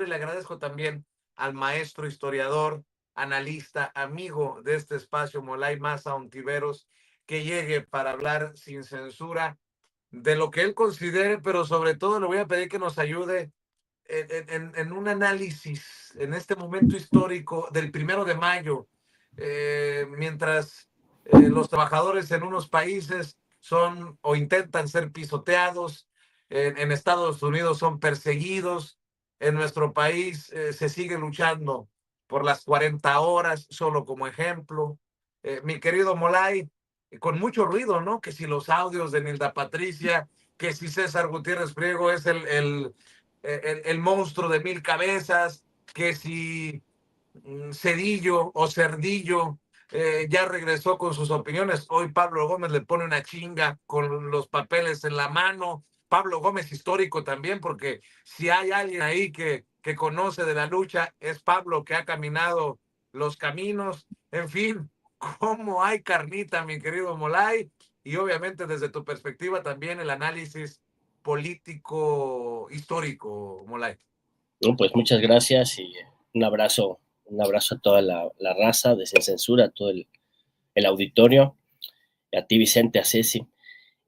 Le agradezco también al maestro historiador, analista, amigo de este espacio, Molay Maza Ontiveros, que llegue para hablar sin censura de lo que él considere, pero sobre todo le voy a pedir que nos ayude en un análisis en este momento histórico del 1 de mayo, mientras los trabajadores en unos países son o intentan ser pisoteados, en Estados Unidos son perseguidos, en nuestro país se sigue luchando por las 40 horas, solo como ejemplo. Mi querido Molay, con mucho ruido, ¿no? Que si los audios de Nilda Patricia, que si César Gutiérrez Priego es el monstruo de 1000 cabezas, que si Cedillo o Cerdillo ya regresó con sus opiniones. Hoy Pablo Gómez le pone una chinga con los papeles en la mano. Pablo Gómez histórico también, porque si hay alguien ahí que conoce de la lucha, es Pablo, que ha caminado los caminos. En fin, cómo hay carnita, mi querido Molay, y obviamente desde tu perspectiva también el análisis político histórico, Molay. No, pues muchas gracias y un abrazo a toda la raza de Sin Censura, a todo el auditorio, a ti Vicente, a Ceci.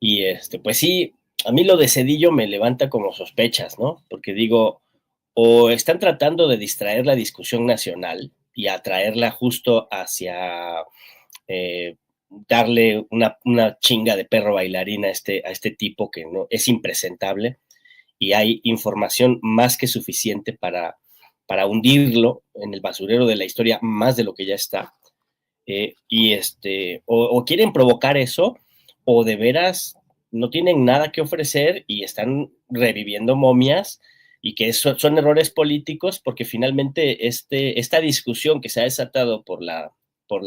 Y pues sí, a mí lo de Cedillo me levanta como sospechas, ¿no? Porque digo, o están tratando de distraer la discusión nacional y atraerla justo hacia darle una chinga de perro bailarín a este tipo que no es impresentable, y hay información más que suficiente para hundirlo en el basurero de la historia más de lo que ya está. O quieren provocar eso, o de veras no tienen nada que ofrecer y están reviviendo momias, y que eso son errores políticos, porque finalmente esta discusión que se ha desatado por la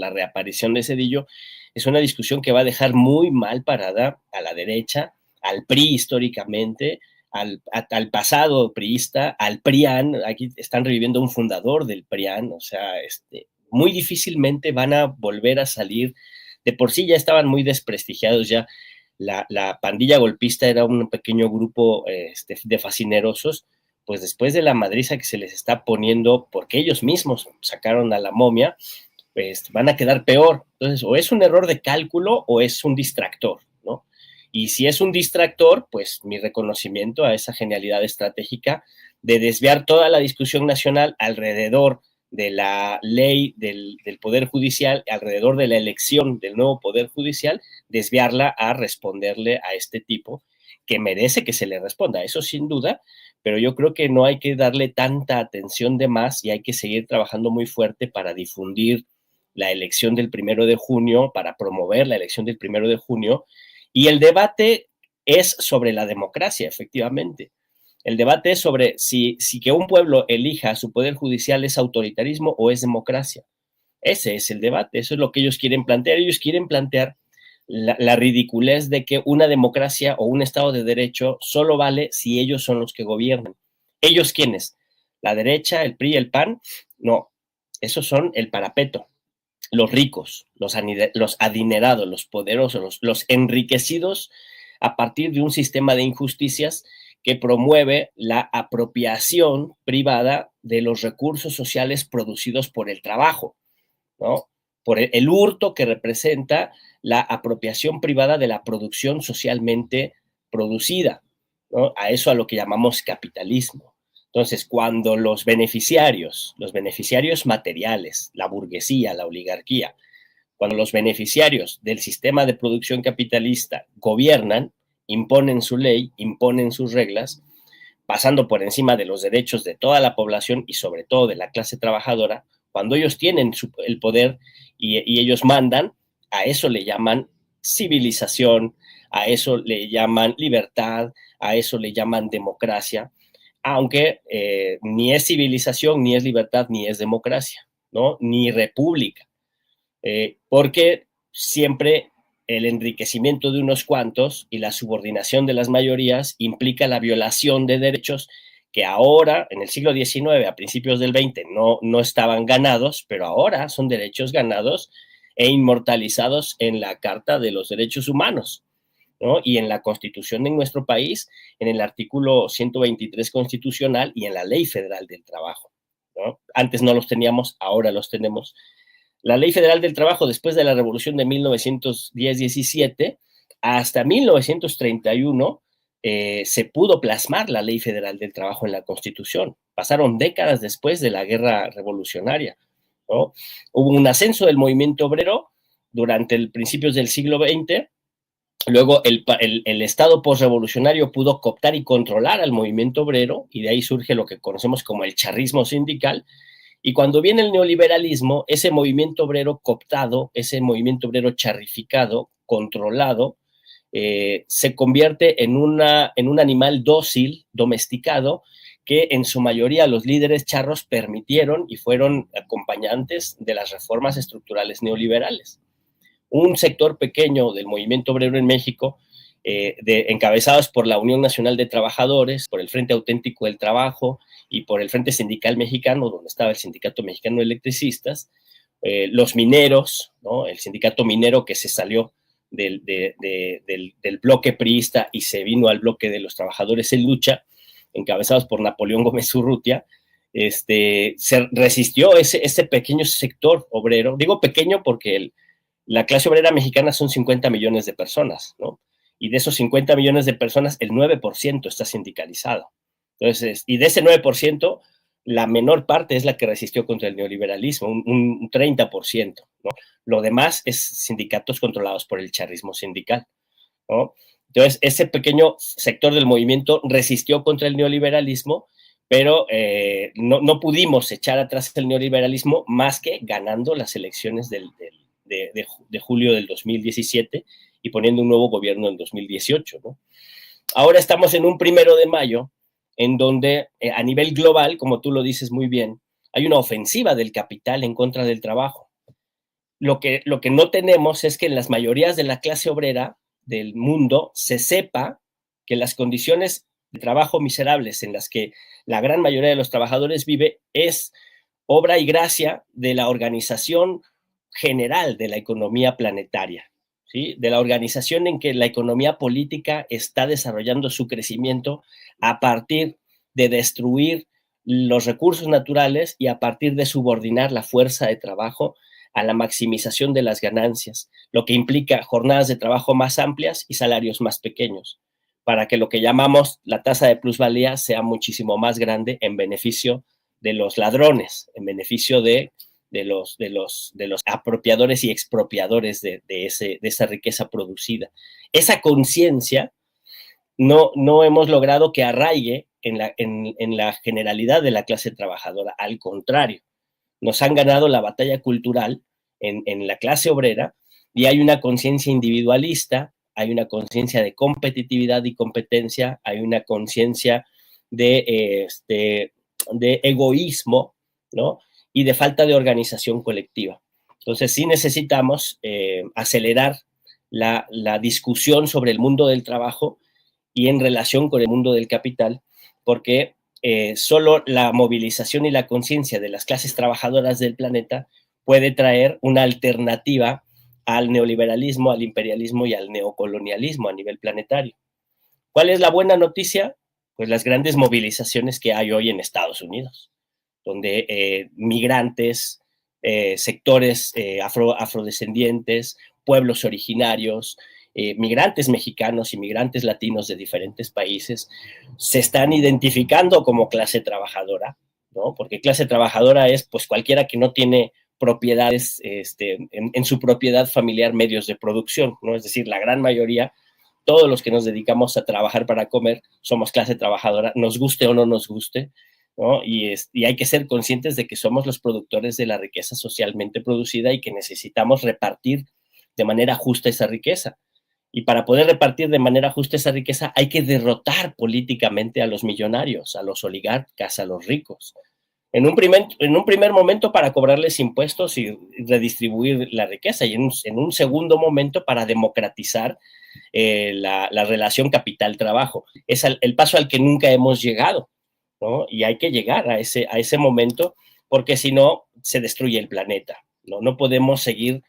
reaparición de Cedillo es una discusión que va a dejar muy mal parada a la derecha, al PRI históricamente, al pasado priista, al PRIAN. Aquí están reviviendo un fundador del PRIAN, o sea, muy difícilmente van a volver a salir. De por sí ya estaban muy desprestigiados, ya la pandilla golpista era un pequeño grupo de fascinerosos. Pues después de la madriza que se les está poniendo, porque ellos mismos sacaron a la momia, pues van a quedar peor. Entonces, o es un error de cálculo o es un distractor, ¿no? Y si es un distractor, pues mi reconocimiento a esa genialidad estratégica de desviar toda la discusión nacional alrededor de la ley del Poder Judicial, alrededor de la elección del nuevo Poder Judicial, desviarla a responderle a este tipo que merece que se le responda, eso sin duda, pero yo creo que no hay que darle tanta atención de más y hay que seguir trabajando muy fuerte para difundir la elección del 1 de junio, para promover la elección del 1 de junio, y el debate es sobre la democracia, efectivamente. El debate es sobre si que un pueblo elija su poder judicial es autoritarismo o es democracia. Ese es el debate, eso es lo que ellos quieren plantear. Ellos quieren plantear la ridiculez de que una democracia o un Estado de Derecho solo vale si ellos son los que gobiernan. ¿Ellos quiénes? ¿La derecha, el PRI, el PAN? No, esos son el parapeto, los ricos, los adinerados, los poderosos, los enriquecidos a partir de un sistema de injusticias que promueve la apropiación privada de los recursos sociales producidos por el trabajo, ¿no? Por el hurto que representa la apropiación privada de la producción socialmente producida, ¿no? A eso a lo que llamamos capitalismo. Entonces, cuando los beneficiarios materiales, la burguesía, la oligarquía, cuando los beneficiarios del sistema de producción capitalista gobiernan, imponen su ley, imponen sus reglas, pasando por encima de los derechos de toda la población y sobre todo de la clase trabajadora, cuando ellos tienen el poder y ellos mandan, a eso le llaman civilización, a eso le llaman libertad, a eso le llaman democracia, aunque ni es civilización, ni es libertad, ni es democracia, ¿no? Ni república, porque siempre el enriquecimiento de unos cuantos y la subordinación de las mayorías implica la violación de derechos que ahora, en el siglo XIX, a principios del XX, no estaban ganados, pero ahora son derechos ganados e inmortalizados en la Carta de los Derechos Humanos. ¿no? Y en la Constitución de nuestro país, en el artículo 123 constitucional y en la Ley Federal del Trabajo, ¿no? Antes no los teníamos, ahora los tenemos. La Ley Federal del Trabajo, después de la Revolución de 1910-17, hasta 1931, se pudo plasmar la Ley Federal del Trabajo en la Constitución. Pasaron décadas después de la Guerra Revolucionaria, ¿no? Hubo un ascenso del movimiento obrero durante el principios del siglo XX. Luego el Estado postrevolucionario pudo cooptar y controlar al movimiento obrero, y de ahí surge lo que conocemos como el charrismo sindical. Y cuando viene el neoliberalismo, ese movimiento obrero cooptado, ese movimiento obrero charrificado, controlado, se convierte en un animal dócil, domesticado, que en su mayoría los líderes charros permitieron y fueron acompañantes de las reformas estructurales neoliberales. Un sector pequeño del movimiento obrero en México, encabezados por la Unión Nacional de Trabajadores, por el Frente Auténtico del Trabajo y por el Frente Sindical Mexicano, donde estaba el Sindicato Mexicano de Electricistas, los mineros, ¿no? El sindicato minero que se salió del bloque priista y se vino al bloque de los trabajadores en lucha, encabezados por Napoleón Gómez Urrutia, se resistió ese pequeño sector obrero. Digo pequeño porque la clase obrera mexicana son 50 millones de personas, ¿no? Y de esos 50 millones de personas, el 9% está sindicalizado. Entonces, y de ese 9%, la menor parte es la que resistió contra el neoliberalismo, un 30%, ¿no? Lo demás es sindicatos controlados por el charrismo sindical, ¿no? Entonces, ese pequeño sector del movimiento resistió contra el neoliberalismo, pero no pudimos echar atrás el neoliberalismo más que ganando las elecciones de julio del 2017 y poniendo un nuevo gobierno en 2018, ¿no? Ahora estamos en un 1 de mayo en donde a nivel global, como tú lo dices muy bien, hay una ofensiva del capital en contra del trabajo. Lo que no tenemos es que en las mayorías de la clase obrera del mundo se sepa que las condiciones de trabajo miserables en las que la gran mayoría de los trabajadores vive es obra y gracia de la organización general de la economía planetaria, ¿sí? De la organización en que la economía política está desarrollando su crecimiento a partir de destruir los recursos naturales y a partir de subordinar la fuerza de trabajo a la maximización de las ganancias, lo que implica jornadas de trabajo más amplias y salarios más pequeños, para que lo que llamamos la tasa de plusvalía sea muchísimo más grande en beneficio de los ladrones, en beneficio de los apropiadores y expropiadores de esa riqueza producida. Esa conciencia no hemos logrado que arraigue en la generalidad de la clase trabajadora. Al contrario, nos han ganado la batalla cultural en la clase obrera y hay una conciencia individualista, hay una conciencia de competitividad y competencia, hay una conciencia de egoísmo, ¿no? Y de falta de organización colectiva. Entonces sí necesitamos acelerar la discusión sobre el mundo del trabajo y en relación con el mundo del capital, porque solo la movilización y la conciencia de las clases trabajadoras del planeta puede traer una alternativa al neoliberalismo, al imperialismo y al neocolonialismo a nivel planetario. ¿Cuál es la buena noticia? Pues las grandes movilizaciones que hay hoy en Estados Unidos, donde migrantes, sectores afrodescendientes, pueblos originarios, migrantes mexicanos y migrantes latinos de diferentes países se están identificando como clase trabajadora, ¿no? Porque clase trabajadora es pues cualquiera que no tiene propiedades, en su propiedad familiar medios de producción, ¿no? Es decir, la gran mayoría, todos los que nos dedicamos a trabajar para comer, somos clase trabajadora, nos guste o no nos guste, ¿no? Y hay que ser conscientes de que somos los productores de la riqueza socialmente producida y que necesitamos repartir de manera justa esa riqueza. Y para poder repartir de manera justa esa riqueza hay que derrotar políticamente a los millonarios, a los oligarcas, a los ricos. En un primer momento para cobrarles impuestos y redistribuir la riqueza y en un segundo momento para democratizar la relación capital-trabajo. Es el paso al que nunca hemos llegado, ¿no? Y hay que llegar a ese momento porque si no se destruye el planeta, ¿no? No podemos seguir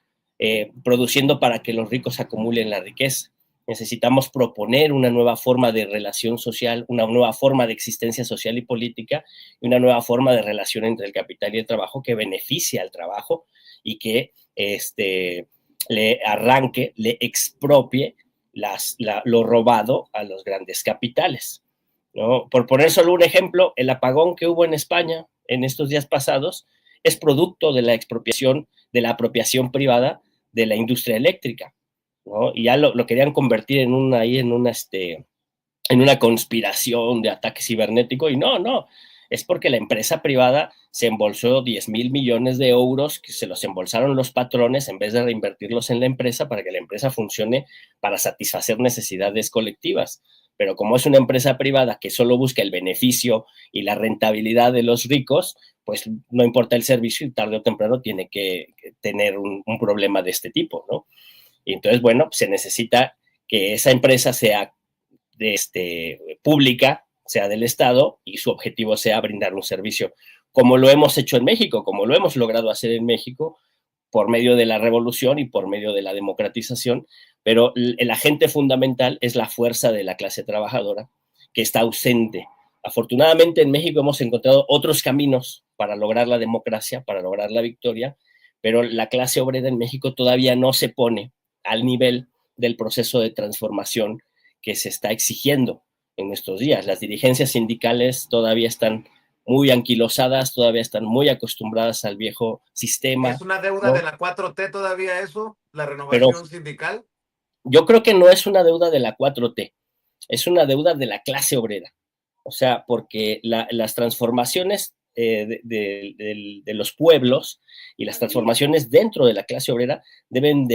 produciendo para que los ricos acumulen la riqueza. necesitamos proponer una nueva forma de relación social, una nueva forma de existencia social y política, y una nueva forma de relación entre el capital y el trabajo que beneficie al trabajo y que le arranque, le expropie lo robado a los grandes capitales, ¿no? Por poner solo un ejemplo, el apagón que hubo en España en estos días pasados es producto de la expropiación, de la apropiación privada de la industria eléctrica, ¿no? Y ya lo querían convertir en una conspiración de ataque cibernético, y no, es porque la empresa privada se embolsó 10,000 millones de euros, que se los embolsaron los patrones en vez de reinvertirlos en la empresa para que la empresa funcione para satisfacer necesidades colectivas. Pero como es una empresa privada que solo busca el beneficio y la rentabilidad de los ricos, pues no importa el servicio y tarde o temprano tiene que tener un problema de este tipo, ¿no? Y entonces, bueno, se necesita que esa empresa sea pública, sea del Estado, y su objetivo sea brindar un servicio, como lo hemos hecho en México, como lo hemos logrado hacer en México, por medio de la revolución y por medio de la democratización, pero el agente fundamental es la fuerza de la clase trabajadora, que está ausente. Afortunadamente en México hemos encontrado otros caminos para lograr la democracia, para lograr la victoria, pero la clase obrera en México todavía no se pone al nivel del proceso de transformación que se está exigiendo en nuestros días. Las dirigencias sindicales todavía están muy anquilosadas, todavía están muy acostumbradas al viejo sistema, ¿Es una deuda de ¿no? la 4T todavía eso, la Pero renovación sindical? yo creo que no es una deuda de la 4T, es una deuda de la clase obrera. O sea, porque las transformaciones de los pueblos y las transformaciones dentro de la clase obrera deben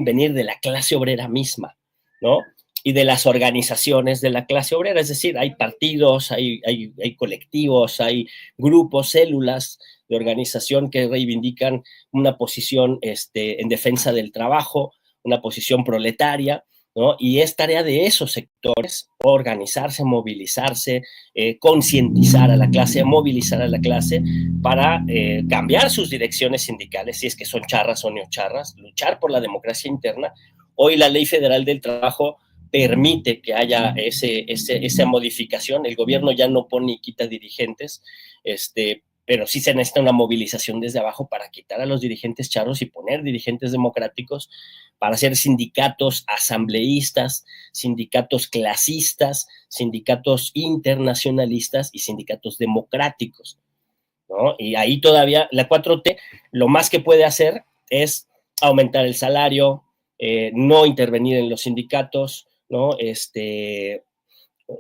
venir de la clase obrera misma, ¿no? Y de las organizaciones de la clase obrera, es decir, hay partidos, hay colectivos, hay grupos, células de organización que reivindican una posición en defensa del trabajo, una posición proletaria, ¿no? Y es tarea de esos sectores organizarse, movilizarse, concientizar a la clase, movilizar a la clase para cambiar sus direcciones sindicales, si es que son charras o neocharras, luchar por la democracia interna. Hoy la Ley Federal del Trabajo permite que haya esa modificación. El gobierno ya no pone y quita dirigentes, pero sí se necesita una movilización desde abajo para quitar a los dirigentes charros y poner dirigentes democráticos, para hacer sindicatos asambleístas, sindicatos clasistas, sindicatos internacionalistas y sindicatos democráticos, ¿no? Y ahí todavía la 4T lo más que puede hacer es aumentar el salario, no intervenir en los sindicatos, ¿no?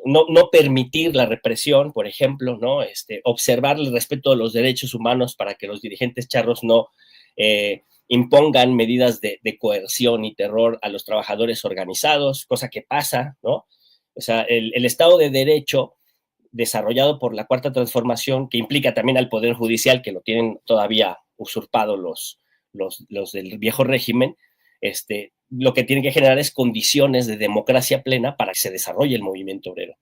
No permitir la represión, por ejemplo, ¿no? Observar el respeto de los derechos humanos para que los dirigentes charros no impongan medidas de coerción y terror a los trabajadores organizados, cosa que pasa, ¿no? O sea, el Estado de Derecho desarrollado por la Cuarta Transformación, que implica también al Poder Judicial, que lo tienen todavía usurpado los del viejo régimen, lo que tiene que generar es condiciones de democracia plena para que se desarrolle el movimiento obrero.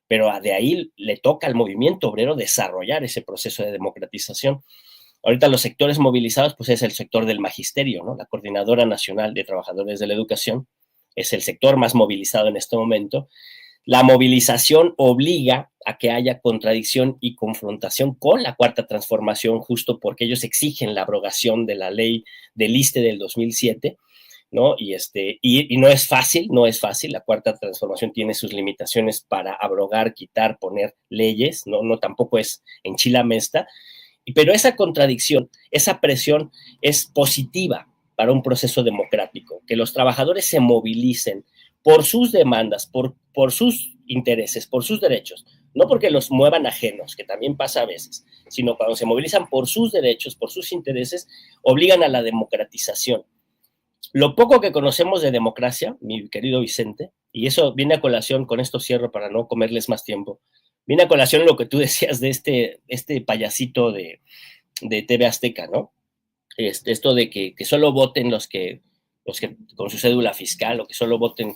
Pero de ahí le toca al movimiento obrero desarrollar ese proceso de democratización. Ahorita los sectores movilizados, pues es el sector del magisterio, ¿no? La Coordinadora Nacional de Trabajadores de la Educación es el sector más movilizado en este momento. La movilización obliga a que haya contradicción y confrontación con la Cuarta Transformación, justo porque ellos exigen la abrogación de la ley del ISSSTE del 2007, ¿no? Y no es fácil, no es fácil. La Cuarta Transformación tiene sus limitaciones para abrogar, quitar, poner leyes, no tampoco es en chilamesta, pero esa contradicción, esa presión es positiva para un proceso democrático, que los trabajadores se movilicen por sus demandas, por sus intereses, por sus derechos, no porque los muevan ajenos, que también pasa a veces, sino cuando se movilizan por sus derechos, por sus intereses, obligan a la democratización. Lo poco que conocemos de democracia, mi querido Vicente, y eso viene a colación, con esto cierro para no comerles más tiempo, viene a colación lo que tú decías de este payasito de TV Azteca, ¿no? Esto de que solo voten los que con su cédula fiscal, o que solo voten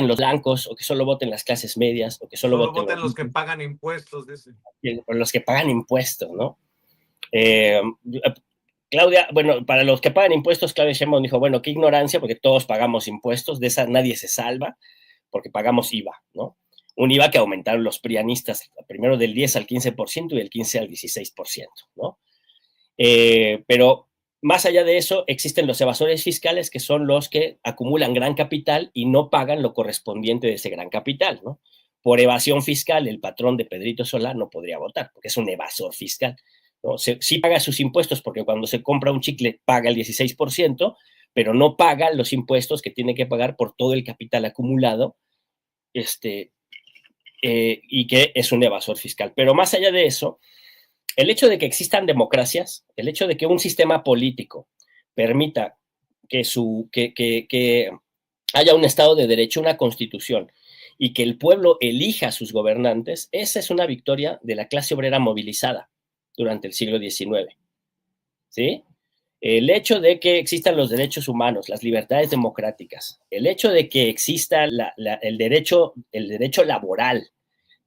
los blancos, o que solo voten las clases medias, o que solo Solo voten voten los que pagan impuestos, dice. los que pagan impuestos, ¿no? Eh, Claudia, bueno, para los que pagan impuestos, Claudia Sheinbaum dijo, bueno, qué ignorancia, porque todos pagamos impuestos, de esa nadie se salva, porque pagamos IVA, ¿no? Un IVA que aumentaron los prianistas, primero del 10 al 15% y del 15 al 16%, ¿no? Pero más allá de eso, existen los evasores fiscales, que son los que acumulan gran capital y no pagan lo correspondiente de ese gran capital, ¿no? Por evasión fiscal, el patrón de Pedrito Solá no podría votar, porque es un evasor fiscal, ¿no? Sí paga sus impuestos, porque cuando se compra un chicle paga el 16%, pero no paga los impuestos que tiene que pagar por todo el capital acumulado, y que es un evasor fiscal. Pero más allá de eso, el hecho de que existan democracias, el hecho de que un sistema político permita que haya un Estado de Derecho, una constitución, y que el pueblo elija a sus gobernantes, esa es una victoria de la clase obrera movilizada durante el siglo XIX. ¿Sí? El hecho de que existan los derechos humanos, las libertades democráticas, el hecho de que exista el derecho laboral,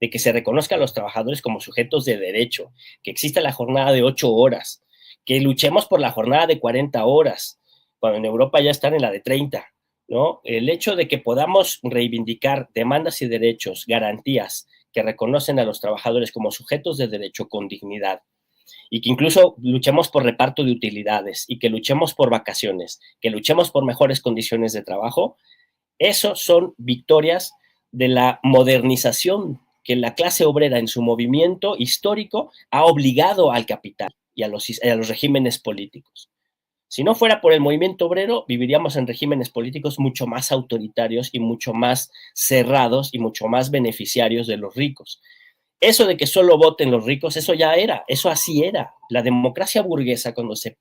de que se reconozca a los trabajadores como sujetos de derecho, que exista la jornada de 8 horas, que luchemos por la jornada de 40 horas, cuando en Europa ya están en la de 30, ¿no? El hecho de que podamos reivindicar demandas y derechos, garantías que reconocen a los trabajadores como sujetos de derecho con dignidad, y que incluso luchemos por reparto de utilidades y que luchemos por vacaciones, que luchemos por mejores condiciones de trabajo, esos son victorias de la modernización que la clase obrera en su movimiento histórico ha obligado al capital y a los regímenes políticos. Si no fuera por el movimiento obrero, viviríamos en regímenes políticos mucho más autoritarios y mucho más cerrados y mucho más beneficiarios de los ricos. Eso de que solo voten los ricos, eso ya era, eso así era. La democracia burguesa, cuando se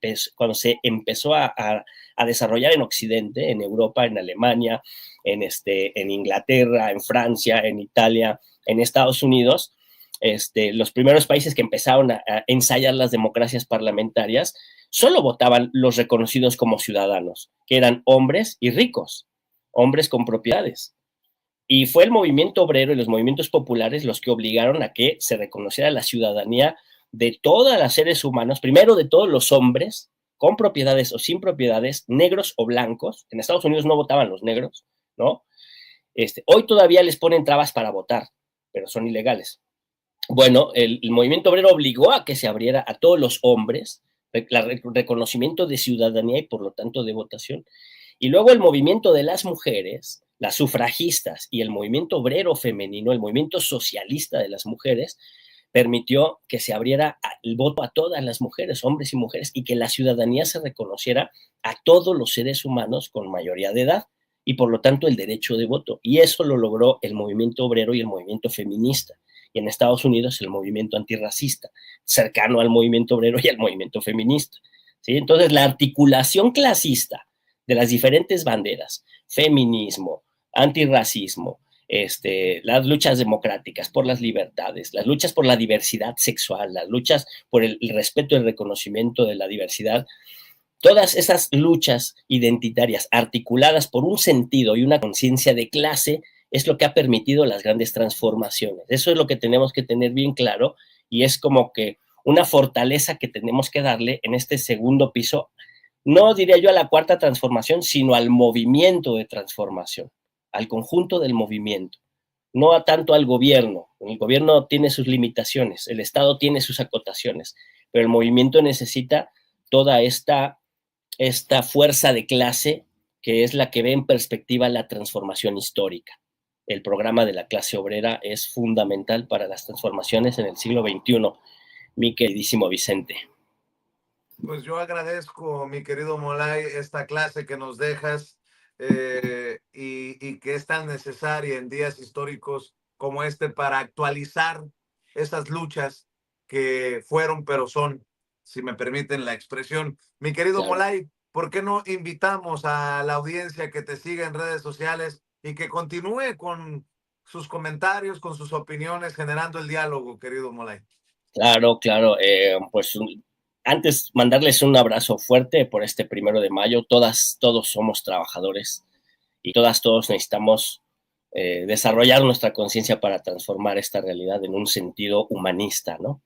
empezó a desarrollar en Occidente, en Europa, en Alemania, en Inglaterra, en Francia, en Italia, en Estados Unidos, los primeros países que empezaron a ensayar las democracias parlamentarias, solo votaban los reconocidos como ciudadanos, que eran hombres y ricos, hombres con propiedades. Y fue el movimiento obrero y los movimientos populares los que obligaron a que se reconociera la ciudadanía de todos los seres humanos, primero de todos los hombres, con propiedades o sin propiedades, negros o blancos. En Estados Unidos no votaban los negros, ¿no? Hoy todavía les ponen trabas para votar, pero son ilegales. Bueno, el movimiento obrero obligó a que se abriera a todos los hombres, el reconocimiento de ciudadanía y por lo tanto de votación. Y luego el movimiento de las mujeres, las sufragistas y el movimiento obrero femenino, el movimiento socialista de las mujeres, permitió que se abriera el voto a todas las mujeres, hombres y mujeres, y que la ciudadanía se reconociera a todos los seres humanos con mayoría de edad y por lo tanto el derecho de voto. Y eso lo logró el movimiento obrero y el movimiento feminista. Y en Estados Unidos el movimiento antirracista, cercano al movimiento obrero y al movimiento feminista. ¿Sí? Entonces la articulación clasista de las diferentes banderas, feminismo, antirracismo, las luchas democráticas por las libertades, las luchas por la diversidad sexual, las luchas por el respeto y el reconocimiento de la diversidad, todas esas luchas identitarias articuladas por un sentido y una conciencia de clase es lo que ha permitido las grandes transformaciones. Eso es lo que tenemos que tener bien claro y es como que una fortaleza que tenemos que darle en este segundo piso, no diría yo a la cuarta transformación, sino al movimiento de transformación, al conjunto del movimiento, no a tanto al gobierno. El gobierno tiene sus limitaciones, el Estado tiene sus acotaciones, pero el movimiento necesita toda esta fuerza de clase que es la que ve en perspectiva la transformación histórica. El programa de la clase obrera es fundamental para las transformaciones en el siglo XXI, mi queridísimo Vicente. Pues yo agradezco, mi querido Molay, esta clase que nos dejas y que es tan necesaria en días históricos como este para actualizar esas luchas que fueron, pero son, si me permiten la expresión. Mi querido Claro. Molay, ¿por qué no invitamos a la audiencia que te siga en redes sociales y que continúe con sus comentarios, con sus opiniones, generando el diálogo, querido Molay? Claro, claro. Pues antes mandarles un abrazo fuerte por este 1 de mayo. Todos somos trabajadores y todos necesitamos desarrollar nuestra conciencia para transformar esta realidad en un sentido humanista, ¿no?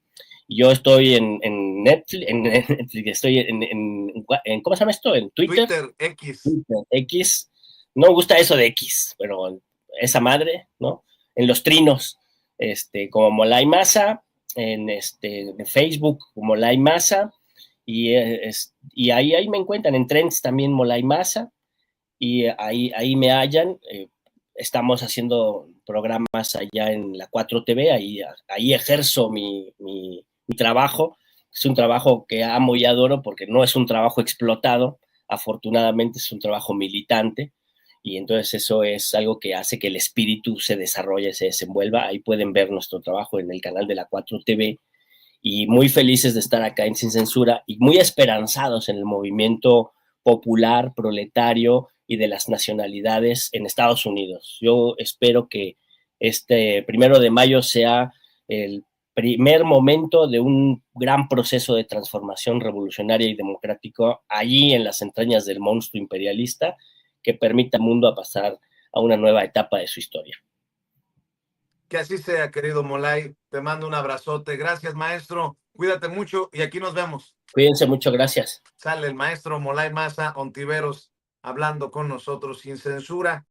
Yo estoy en Netflix, estoy ¿cómo se llama esto? En Twitter. Twitter X. Twitter, X. No me gusta eso de X, pero esa madre, ¿no? En los trinos, como Molay Maza, en Facebook como Molay Maza, y ahí me encuentran, en Trends también Molay Maza, y ahí me hallan. Estamos haciendo programas allá en la 4TV, ahí ejerzo mi trabajo. Es un trabajo que amo y adoro porque no es un trabajo explotado, afortunadamente es un trabajo militante, y entonces eso es algo que hace que el espíritu se desarrolle, se desenvuelva. Ahí pueden ver nuestro trabajo en el canal de la 4TV, y muy felices de estar acá en Sin Censura y muy esperanzados en el movimiento popular, proletario y de las nacionalidades en Estados Unidos. Yo espero que este 1 de mayo sea el primer momento de un gran proceso de transformación revolucionaria y democrático allí en las entrañas del monstruo imperialista, que permita al mundo a pasar a una nueva etapa de su historia. Que así sea, querido Molay. Te mando un abrazote. Gracias, maestro. Cuídate mucho y aquí nos vemos. Cuídense mucho, gracias. Sale el maestro Molay Maza Ontiveros hablando con nosotros sin censura.